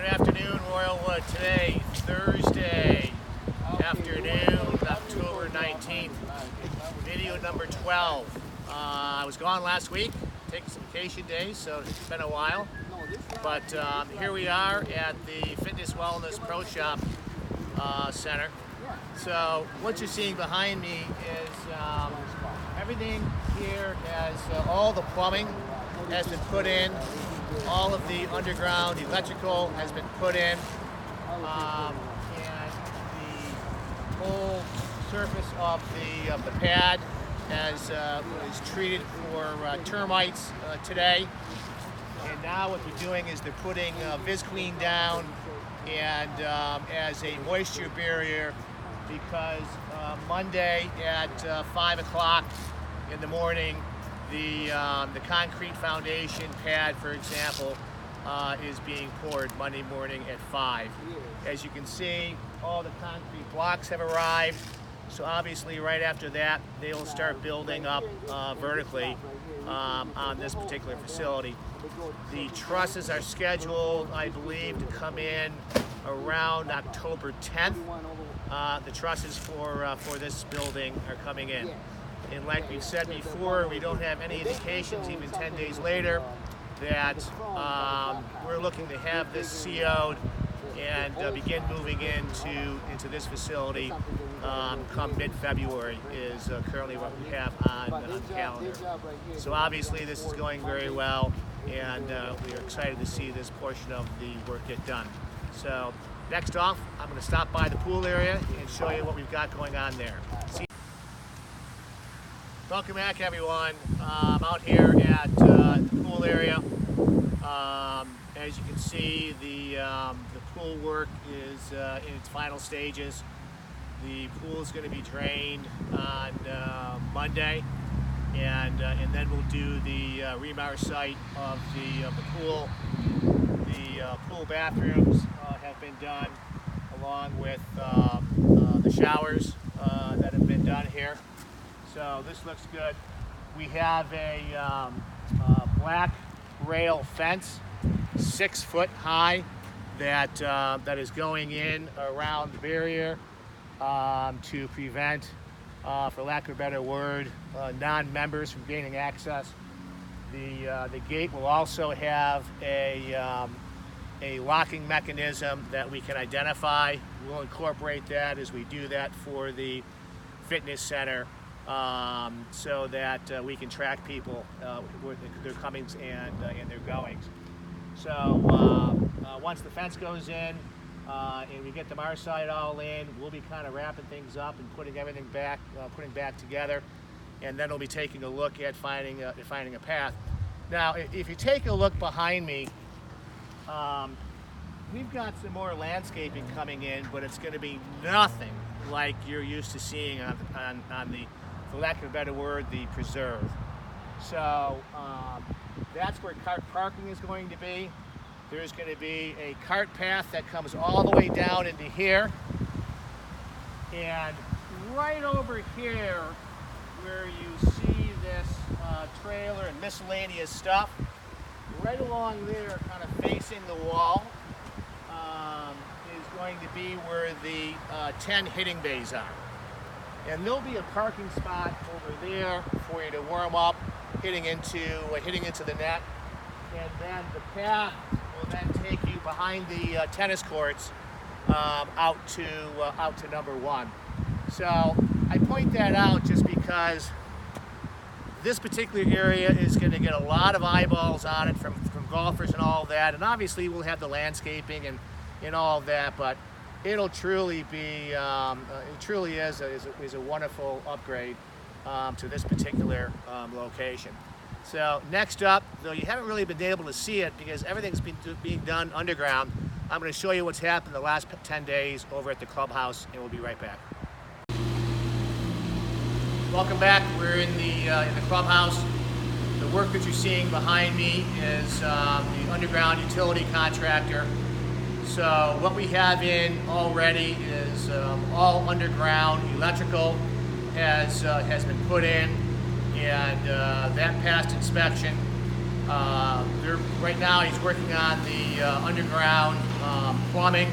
Good afternoon, Royalwood. Today, Thursday afternoon, October 19th, video number 12. I was gone last week, taking some vacation days, so it's been a while. But here we are at the Fitness Wellness Pro Shop Center. So what you're seeing behind me is everything here has all the plumbing has been put in. All of the underground electrical has been put in, and the whole surface of the pad is treated for termites today. And now what they're doing is they're putting Visqueen down and as a moisture barrier, because Monday at 5 o'clock in the morning, the concrete foundation pad, for example, is being poured Monday morning at 5. As you can see, all the concrete blocks have arrived. So obviously right after that, they will start building up vertically on this particular facility. The trusses are scheduled, I believe, to come in around October 10th. The trusses for this building are coming in. And like we've said before, we don't have any indications, even 10 days later, that we're looking to have this CO'd and begin moving into this facility come mid-February is currently what we have on the calendar. So obviously this is going very well, and we are excited to see this portion of the work get done. So next off, I'm going to stop by the pool area and show you what we've got going on there. Welcome back, everyone. I'm out here at the pool area. As you can see, the pool work is in its final stages. The pool is going to be drained on Monday, and then we'll do the rebar site of the pool. The pool bathrooms have been done, along with the showers that have been done here. So this looks good. We have a black rail fence, 6 foot high, that is going in around the barrier to prevent, for lack of a better word, non-members from gaining access. The gate will also have a locking mechanism that we can identify. We'll incorporate that as we do that for the fitness center, so that we can track people, their comings and their goings. So once the fence goes in and we get the MAR side all in, we'll be kind of wrapping things up and putting everything back, putting back together, and then we'll be taking a look at finding a path. Now, if you take a look behind me, we've got some more landscaping coming in, but it's going to be nothing like you're used to seeing on the, for lack of a better word, the preserve. So that's where cart parking is going to be. There's going to be a cart path that comes all the way down into here. And right over here, where you see this trailer and miscellaneous stuff, right along there, kind of facing the wall, is going to be where the 10 hitting bays are. And there'll be a parking spot over there for you to warm up, hitting into the net, and then the path will then take you behind the tennis courts out to number 1. So I point that out just because this particular area is going to get a lot of eyeballs on it from golfers and all of that, and obviously we'll have the landscaping and all of that, but it'll truly be, it truly is a wonderful upgrade to this particular location. So next up, though you haven't really been able to see it because everything's been being done underground, I'm going to show you what's happened the last 10 days over at the clubhouse, and we'll be right back. Welcome back. We're in the clubhouse. The work that you're seeing behind me is the underground utility contractor. So what we have in already is all underground electrical has been put in, and that passed inspection. Right now he's working on the underground plumbing.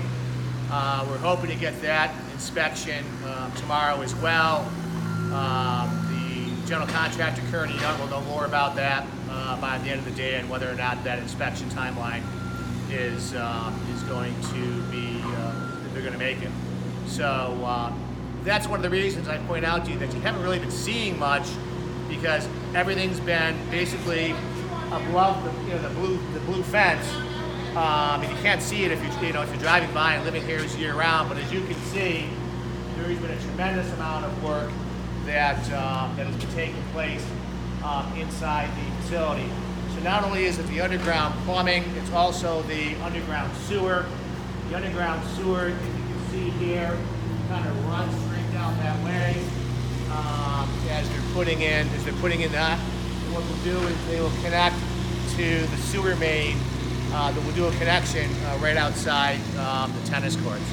We're hoping to get that inspection tomorrow as well. The general contractor, Kearney Young, will know more about that by the end of the day and whether or not that inspection timeline is going to be, they're going to make it. So that's one of the reasons I point out to you that you haven't really been seeing much, because everything's been basically above the blue fence. And you can't see it if you're driving by and living here year round. But as you can see, there's been a tremendous amount of work that has been taking place inside the facility. So not only is it the underground plumbing, it's also the underground sewer. The underground sewer, as you can see here, kind of runs straight down that way. As they're putting in that, and what we'll do is they will connect to the sewer main. That will do a connection right outside the tennis courts.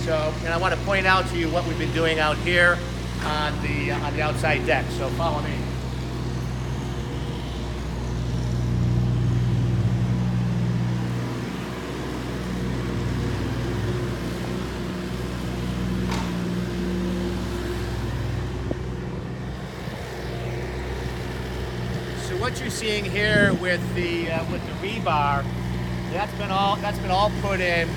So, and I want to point out to you what we've been doing out here on the outside deck. So follow me. What you're seeing here with the rebar, that's been all put in,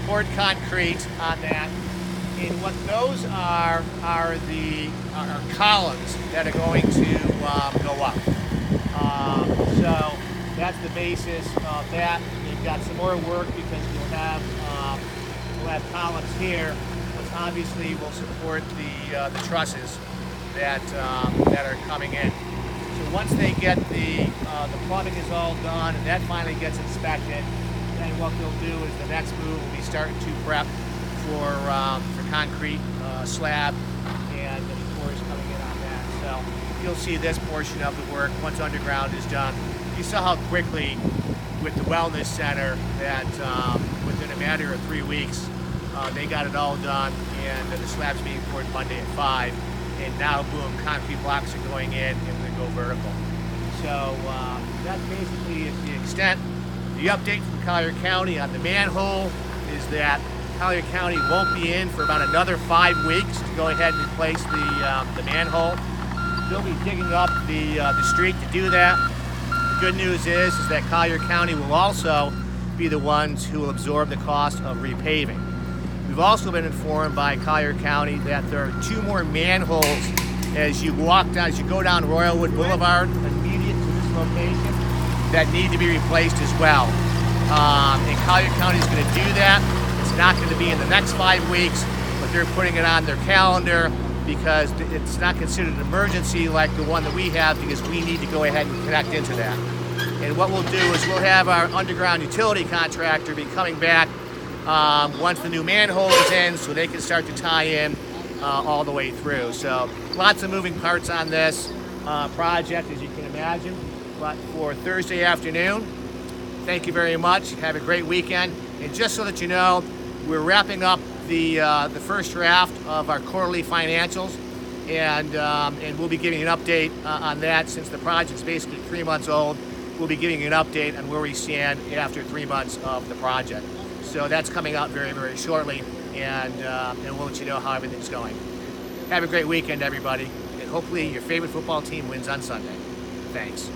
poured concrete on that. And what those are columns that are going to go up. So that's the basis of that. You've got some more work because we'll have columns here, which obviously will support the trusses that are coming in. So once they get the plumbing is all done and that finally gets inspected, then what they'll do is the next move will be starting to prep for concrete slab and the floors coming in on that. So you'll see this portion of the work once underground is done. You saw how quickly with the wellness center that within a matter of 3 weeks they got it all done, and the slab's being poured Monday at 5. And now, boom, concrete blocks are going in and they go vertical. So that's basically the extent. The update from Collier County on the manhole is that Collier County won't be in for about another 5 weeks to go ahead and replace the manhole. They'll be digging up the street to do that. The good news is that Collier County will also be the ones who will absorb the cost of repaving. We've also been informed by Collier County that there are 2 more manholes as you go down Royalwood Boulevard, immediate to this location, that need to be replaced as well. And Collier County is going to do that. It's not going to be in the next 5 weeks, but they're putting it on their calendar because it's not considered an emergency like the one that we have, because we need to go ahead and connect into that. And what we'll do is we'll have our underground utility contractor be coming back once the new manhole is in, so they can start to tie in all the way through. So lots of moving parts on this project, as you can imagine. But for Thursday afternoon, thank you very much. Have a great weekend. And just so that you know, we're wrapping up the first draft of our quarterly financials, and we'll be giving an update on that. Since the project's basically 3 months old, we'll be giving an update on where we stand after 3 months of the project. So that's coming out very, very shortly, and we'll let you know how everything's going. Have a great weekend, everybody, and hopefully your favorite football team wins on Sunday. Thanks.